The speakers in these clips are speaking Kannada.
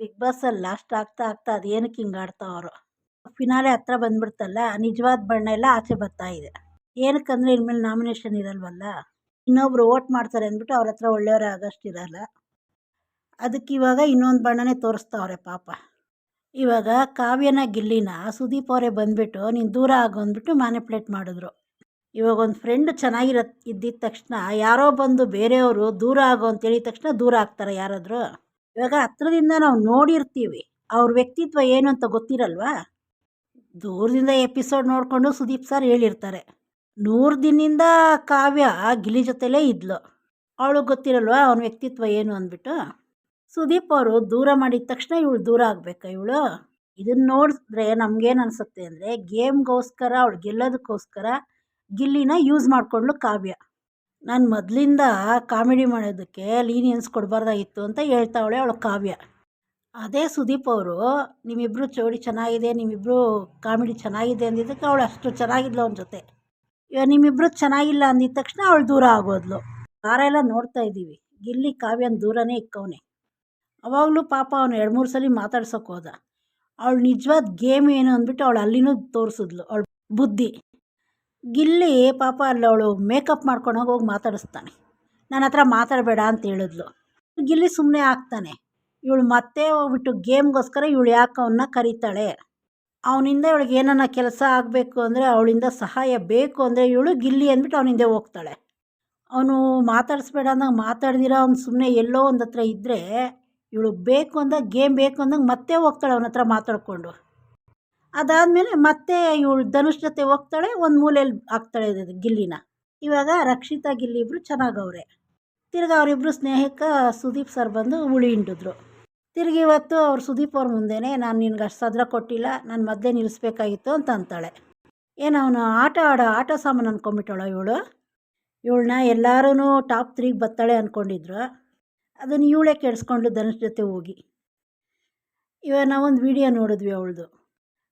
ಬಿಗ್ ಬಾಸಲ್ಲಿ ಲಾಸ್ಟ್ ಆಗ್ತಾ ಆಗ್ತಾ ಅದೇನಕ್ಕೆ ಹಿಂಗೆ ಆಡ್ತಾವ್ರೋ. ಫಿನಾಲೆ ಹತ್ರ ಬಂದ್ಬಿಡ್ತಲ್ಲ, ನಿಜವಾದ ಬಣ್ಣ ಎಲ್ಲ ಆಚೆ ಬರ್ತಾ ಇದೆ. ಏನಕ್ಕಂದ್ರೆ ಇನ್ಮೇಲೆ ನಾಮಿನೇಷನ್ ಇರಲ್ವಲ್ಲ, ಇನ್ನೊಬ್ರು ವೋಟ್ ಮಾಡ್ತಾರೆ ಅಂದ್ಬಿಟ್ಟು ಅವ್ರ ಹತ್ರ ಒಳ್ಳೆಯವರೇ ಆಗೋಷ್ಟಿರಲ್ಲ. ಅದಕ್ಕೆ ಇವಾಗ ಇನ್ನೊಂದು ಬಣ್ಣನೇ ತೋರಿಸ್ತಾವ್ರೆ ಪಾಪ. ಇವಾಗ ಕಾವ್ಯನ ಗಿಲ್ಲಿನ ಸುದೀಪ್ ಅವರೇ ಬಂದ್ಬಿಟ್ಟು ನೀನು ದೂರ ಆಗು ಅಂದ್ಬಿಟ್ಟು ಮ್ಯಾನಿಪ್ಯುಲೇಟ್ ಮಾಡಿದ್ರು. ಇವಾಗ ಒಂದು ಫ್ರೆಂಡ್ ಇದ್ದಿದ್ದ ತಕ್ಷಣ ಯಾರೋ ಬಂದು ಬೇರೆಯವರು ದೂರ ಆಗು ಅಂತ ಹೇಳಿದ ತಕ್ಷಣ ದೂರ ಆಗ್ತಾರೆ ಯಾರಾದರೂ. ಇವಾಗ ಹತ್ರದಿಂದ ನಾವು ನೋಡಿರ್ತೀವಿ, ಅವ್ರ ವ್ಯಕ್ತಿತ್ವ ಏನು ಅಂತ ಗೊತ್ತಿರಲ್ವಾ. ದೂರದಿಂದ ಎಪಿಸೋಡ್ ನೋಡಿಕೊಂಡು ಸುದೀಪ್ ಸರ್ ಹೇಳಿರ್ತಾರೆ. 100 ದಿನದಿಂದ ಕಾವ್ಯ ಗಿಲ್ಲಿ ಜೊತೆಲೇ ಇದ್ಲು, ಅವಳಿಗೆ ಗೊತ್ತಿರಲ್ವಾ ಅವನ ವ್ಯಕ್ತಿತ್ವ ಏನು ಅಂದ್ಬಿಟ್ಟು. ಸುದೀಪ್ ಅವರು ದೂರ ಮಾಡಿದ ತಕ್ಷಣ ಇವಳು ದೂರ ಆಗಬೇಕಾ ಇವಳು? ಇದನ್ನು ನೋಡಿದ್ರೆ ನಮಗೇನು ಅನಿಸುತ್ತೆ ಅಂದರೆ, ಗೇಮ್ಗೋಸ್ಕರ ಅವಳು ಗೆಲ್ಲೋದಕ್ಕೋಸ್ಕರ ಗಿಲ್ಲಿನ ಯೂಸ್ ಮಾಡಿಕೊಂಡ್ಳು ಕಾವ್ಯ. ನಾನು ಮೊದಲಿಂದ ಕಾಮಿಡಿ ಮಾಡೋದಕ್ಕೆ ಲೀನಿಯನ್ಸ್ ಕೊಡಬಾರ್ದಾಗಿತ್ತು ಅಂತ ಹೇಳ್ತಾವಳೆ ಅವಳು ಕಾವ್ಯ. ಅದೇ ಸುದೀಪ್ ಅವರು ನಿಮ್ಮಿಬ್ಬರು ಜೋಡಿ ಚೆನ್ನಾಗಿದೆ, ನಿಮ್ಮಿಬ್ಬರು ಕಾಮಿಡಿ ಚೆನ್ನಾಗಿದೆ ಅಂದಿದ್ದಕ್ಕೆ ಅವಳು ಅಷ್ಟು ಚೆನ್ನಾಗಿದ್ಲು ಅವನ ಜೊತೆ. ಇವಾಗ ನಿಮ್ಮಿಬ್ಬರು ಚೆನ್ನಾಗಿಲ್ಲ ಅಂದಿದ ತಕ್ಷಣ ಅವಳು ದೂರ ಆಗೋದ್ಲು. ವಾರ ಎಲ್ಲ ನೋಡ್ತಾ ಇದ್ದೀವಿ, ಗಿಲ್ಲಿ ಕಾವ್ಯನ ದೂರನೇ ಇಕ್ಕವನೆ. ಅವಾಗಲೂ ಪಾಪ ಅವನು 2-3 ಸಲ ಮಾತಾಡ್ಸೋಕೆ ಹೋದ. ಅವಳು ನಿಜವಾದ ಗೇಮ್ ಏನು ಅಂದ್ಬಿಟ್ಟು ಅವಳು ಅಲ್ಲಿನೂ ತೋರಿಸಿದ್ಲು ಅವಳು ಬುದ್ಧಿ. ಗಿಲ್ಲಿ ಪಾಪ ಅಲ್ಲಿ ಅವಳು ಮೇಕಪ್ ಮಾಡ್ಕೊಂಡೋಗಿ ಹೋಗಿ ಮಾತಾಡಿಸ್ತಾನೆ. ನನ್ನ ಹತ್ರ ಮಾತಾಡಬೇಡ ಅಂತ ಹೇಳಿದ್ಲು. ಗಿಲ್ಲಿ ಸುಮ್ಮನೆ ಆಗ್ತಾನೆ. ಇವಳು ಮತ್ತೆ ಹೋಗ್ಬಿಟ್ಟು ಗೇಮ್ಗೋಸ್ಕರ ಇವಳು ಯಾಕೆ ಅವನ್ನ ಕರೀತಾಳೆ? ಅವನಿಂದ ಇವಳಿಗೆ ಏನನ್ನ ಕೆಲಸ ಆಗಬೇಕು ಅಂದರೆ, ಅವಳಿಂದ ಸಹಾಯ ಬೇಕು ಅಂದರೆ ಇವಳು ಗಿಲ್ಲಿ ಅಂದ್ಬಿಟ್ಟು ಅವನಿಂದ ಹೋಗ್ತಾಳೆ. ಅವನು ಮಾತಾಡಿಸ್ಬೇಡ ಅಂದಾಗ ಮಾತಾಡ್ದಿರ ಅವ್ನು ಸುಮ್ಮನೆ ಎಲ್ಲೋ ಒಂದು ಹತ್ರ ಇದ್ದರೆ, ಇವಳು ಬೇಕು ಅಂದಾಗ ಗೇಮ್ ಬೇಕು ಅಂದಾಗ ಮತ್ತೆ ಹೋಗ್ತಾಳೆ ಅವನ ಹತ್ರ ಮಾತಾಡಿಕೊಂಡು. ಅದಾದಮೇಲೆ ಮತ್ತೆ ಇವಳು ಧನುಷ್ ಜೊತೆ ಹೋಗ್ತಾಳೆ, ಒಂದು ಮೂಲೆಯಲ್ಲಿ ಹಾಕ್ತಾಳೆ ಗಿಲ್ಲಿನ. ಇವಾಗ ರಕ್ಷಿತಾ ಗಿಲ್ಲಿ ಇಬ್ಬರು ಚೆನ್ನಾಗವ್ರೆ. ತಿರ್ಗಿ ಅವರಿಬ್ಬರು ಸ್ನೇಹಕ್ಕೆ ಸುದೀಪ್ ಸರ್ ಬಂದು ಉಳಿ ಹಿಂಡಿದ್ರು. ತಿರ್ಗಿ ಇವತ್ತು ಅವ್ರು ಸುದೀಪ್ ಅವ್ರ ಮುಂದೆನೇ ನಾನು ನಿನ್ಗೆ ಅಷ್ಟು ಸದ್ರ ಕೊಟ್ಟಿಲ್ಲ, ನಾನು ಮೊದಲೇ ನಿಲ್ಲಿಸ್ಬೇಕಾಗಿತ್ತು ಅಂತ ಅಂತಾಳೆ. ಏನು ಅವನು ಆಟ ಸಾಮಾನು ಅಂದ್ಕೊಂಬಿಟ್ಟವಳ ಇವಳು. ಇವಳನ್ನ ಎಲ್ಲರೂ ಟಾಪ್ 3ಗೆ ಬರ್ತಾಳೆ ಅಂದ್ಕೊಂಡಿದ್ರು. ಅದನ್ನು ಇವಳೇ ಕೆಡಿಸ್ಕೊಂಡು ಧನುಷ್ ಜೊತೆ ಹೋಗಿ. ಇವಾಗ ನಾವೊಂದು ವಿಡಿಯೋ ನೋಡಿದ್ವಿ ಅವಳದು.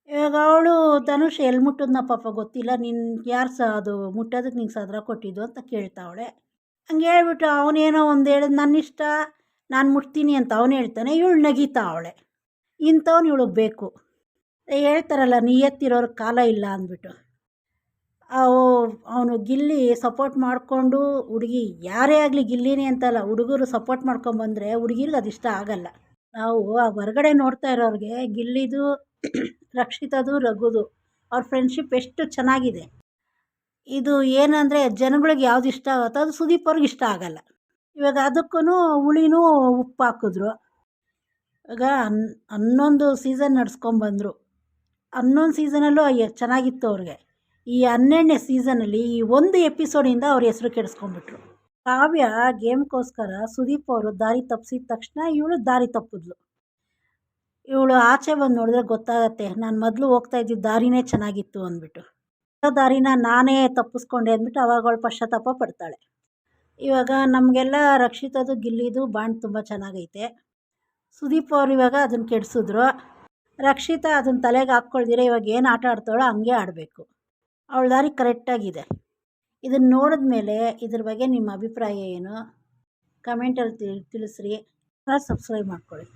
ಇವಾಗ ಅವಳು ಧನುಷ್ ಎಲ್ಲಿ ಮುಟ್ಟಿದ್ನ ಪಾಪ ಗೊತ್ತಿಲ್ಲ, ನಿನ್ನ ಯಾರು ಅದು ಮುಟ್ಟೋದಕ್ಕೆ ನಿಂಗೆ ಸದ್ರ ಕೊಟ್ಟಿದ್ದು ಅಂತ ಕೇಳ್ತಾವಳೆ. ಹಂಗೆ ಹೇಳ್ಬಿಟ್ಟು ಅವನೇನೋ ಒಂದು ಹೇಳಿದ್ ನನ್ನಿಷ್ಟ, ನಾನು ಮುಟ್ತೀನಿ ಅಂತ ಅವನು ಹೇಳ್ತಾನೆ, ಇವಳು ನಗೀತಾ ಅವಳೆ. ಇಂಥವ್ನು ಇವಳಿಗೆ ಬೇಕು. ಹೇಳ್ತಾರಲ್ಲ ನಿಯತ್ತಿರೋರ ಕಾಲ ಇಲ್ಲ ಅಂದ್ಬಿಟ್ಟು. ಅವನು ಗಿಲ್ಲಿ ಸಪೋರ್ಟ್ ಮಾಡಿಕೊಂಡು ಹುಡುಗಿ ಯಾರೇ ಆಗಲಿ ಗಿಲ್ಲಿನೇ ಅಂತಲ್ಲ, ಹುಡುಗರು ಸಪೋರ್ಟ್ ಮಾಡ್ಕೊಂಬಂದರೆ ಹುಡುಗಿರಿಗೆ ಅದು ಇಷ್ಟ ಆಗಲ್ಲ. ನಾವು ಹೊರಗಡೆ ನೋಡ್ತಾ ಇರೋರಿಗೆ ಗಿಲ್ಲಿದು ರಕ್ಷಿತದು ರಘುದು ಅವ್ರ ಫ್ರೆಂಡ್ಶಿಪ್ ಎಷ್ಟು ಚೆನ್ನಾಗಿದೆ. ಇದು ಏನಂದರೆ ಜನಗಳಿಗೆ ಯಾವ್ದು ಇಷ್ಟ ಆಗುತ್ತೋ ಅದು ಸುದೀಪ್ ಅವ್ರಿಗೆ ಇಷ್ಟ ಆಗಲ್ಲ. ಇವಾಗ ಅದಕ್ಕೂ ಹುಳಿನೂ ಉಪ್ಪು ಹಾಕಿದ್ರು. ಈಗ 11 ಸೀಸನ್ ನಡೆಸ್ಕೊಂಬಂದರು. 11 ಸೀಸನಲ್ಲೂ ಚೆನ್ನಾಗಿತ್ತು ಅವ್ರಿಗೆ. ಈ 12ನೇ ಸೀಸನಲ್ಲಿ ಈ ಒಂದು ಎಪಿಸೋಡಿಂದ ಅವ್ರ ಹೆಸರು ಕೆಡಿಸ್ಕೊಂಡ್ಬಿಟ್ರು. ಕಾವ್ಯ ಗೇಮ್ಗೋಸ್ಕರ ಸುದೀಪ್ ಅವರು ದಾರಿ ತಪ್ಪಿಸಿದ ತಕ್ಷಣ ಇವಳು ದಾರಿ ತಪ್ಪಿದ್ಲು. ಇವಳು ಆಚೆ ಬಂದು ನೋಡಿದ್ರೆ ಗೊತ್ತಾಗತ್ತೆ, ನಾನು ಮೊದಲು ಹೋಗ್ತಾ ಇದ್ದಿದ್ದ ದಾರಿನೇ ಚೆನ್ನಾಗಿತ್ತು ಅಂದ್ಬಿಟ್ಟು. ದಾರಿನ ನಾನೇ ತಪ್ಪಿಸ್ಕೊಂಡೆ ಅಂದ್ಬಿಟ್ಟು ಅವಾಗ ಅವಳು ಪಶ್ಚಾತ್ತಾಪ ಪಡ್ತಾಳೆ. ಇವಾಗ ನಮಗೆಲ್ಲ ರಕ್ಷಿತದು ಗಿಲ್ಲಿದು ಬಾಂಡ್ ತುಂಬ ಚೆನ್ನಾಗೈತೆ. ಸುದೀಪ್ ಅವರು ಇವಾಗ ಅದನ್ನು ಕೆಡಿಸಿದ್ರು. ರಕ್ಷಿತಾ ಅದನ್ನು ತಲೆಗೆ ಹಾಕ್ಕೊಳ್ದಿರ ಇವಾಗ ಏನು ಆಟ ಆಡ್ತಾಳೋ ಹಂಗೆ ಆಡಬೇಕು. ಅವಳ ದಾರಿ ಕರೆಕ್ಟಾಗಿದೆ. ಇದನ್ನು ನೋಡಿದ ಮೇಲೆ ಇದ್ರ ಬಗ್ಗೆ ನಿಮ್ಮ ಅಭಿಪ್ರಾಯ ಏನು? ಕಮೆಂಟಲ್ಲಿ ತಿಳಿಸ್ರಿ. ಸಬ್ಸ್ಕ್ರೈಬ್ ಮಾಡ್ಕೊಳ್ಳಿ.